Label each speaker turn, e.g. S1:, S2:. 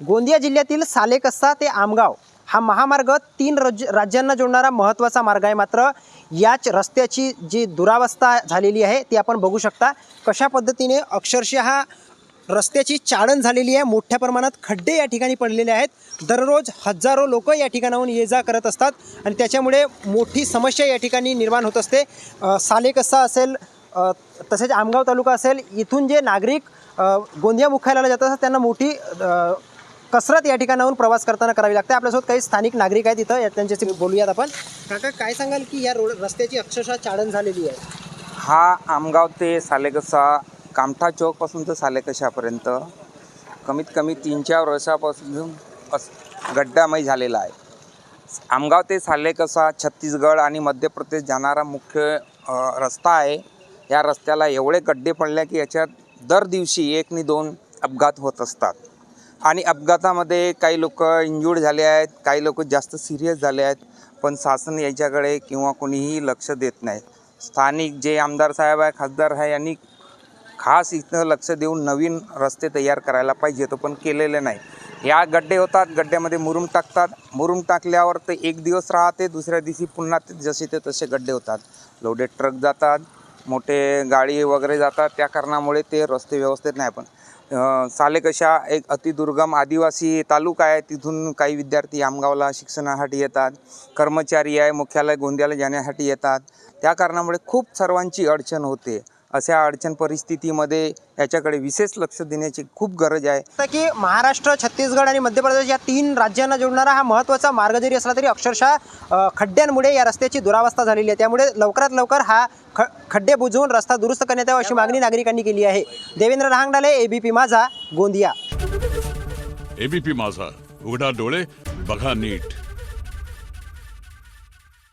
S1: गोंदिया जिल्ह्यातील सालेकसा ते आमगाव हा महामार्ग 3 राज्यांना जोडणारा महत्त्वाचा मार्ग आहे। मात्र याच रस्त्याची जी दुरावस्था झालेली आहे ती आपण बघू शकता। कशा पद्धतीने अक्षरशः रस्त्याची चाळण झालेली आहे। मोठ्या प्रमाणात खड्डे या ठिकाणी पडलेले आहेत। दररोज हजारो लोक या ठिकाणाहून ये जा करत असतात आणि त्याच्यामुळे मोठी समस्या या ठिकाणी निर्माण होत असते। सालेकसा असेल तसेच आमगाव तालुका असेल, इथून जे नागरिक गोंदिया मुख्यालयाला जात असतात त्यांना मोठी कसरत या ठिकाणाहून प्रवास करताना करावी लागते। आपल्यासोबत काही स्थानिक नागरिक आहेत इथं, त्यांच्याशी बोलूयात आपण। काका, काय सांगाल की या रस्त्याची अक्षरशः चाळण झालेली आहे?
S2: हा आमगाव ते सालेकसा, कामठा चौकपासून तर सालेकशापर्यंत कमीत कमी 3-4 वर्षापासून गड्डामय झालेला आहे। आमगाव ते सालेकसा छत्तीसगड आणि मध्य प्रदेश जाणारा मुख्य रस्ता आहे। या रस्त्याला एवढे गड्डे पडले की याच्यात दर दिवशी 1 नि 2 अपघात होत असतात आणि अपघातामध्ये काही लोक इंज्युर्ड झाले आहेत, काही लोक जास्त सिरियस झाले आहेत, पण शासन याच्याकडे किंवा कोणीही लक्ष देत नाही। स्थानिक जे आमदार साहेब आहे, खासदार आहे, यांनी खास इथं लक्ष देऊन नवीन रस्ते तयार करायला पाहिजे, तो पण केलेले नाही। या गड्डे होतात, गड्ड्यामध्ये मुरुम टाकतात, मुरुम टाकल्यावर ते 1 दिवस राहते, दुसऱ्या दिवशी पुन्हा जसे ते तसे गड्डे होतात। लोडेड ट्रक जातात, मोठे गाडी वगैरे जातात, त्या कारणामुळे ते रस्ते व्यवस्थित नाही। पण सालेकसा एक अतिदुर्गम आदिवासी तालुका आहे, तिथून काही विद्यार्थी आमगावला शिक्षणासाठी येतात, कर्मचारी आहे मुख्यालय गोंदियाला जाण्यासाठी येतात, त्या कारणामुळे खूप सर्वांची अडचण होते। अशा अडचण परिस्थितीमध्ये याच्याकडे विशेष लक्ष देण्याची खूप गरज आहे।
S1: की महाराष्ट्र, छत्तीसगड आणि मध्य प्रदेश या 3 राज्यांना जोडणारा हा महत्त्वाचा मार्ग जरी असला तरी अक्षरशः खड्ड्यांमुळे या रस्त्याची दुरावस्था झालेली आहे। त्यामुळे लवकरात लवकर हा खड्डे बुजवून रस्ता दुरुस्त करण्यात यावा अशी मागणी नागरिकांनी केली आहे। देवेंद्र रहांगडाले, एबीपी माझा, गोंदिया।
S3: एबीपी माझा, उघडा डोळे बघा नीट।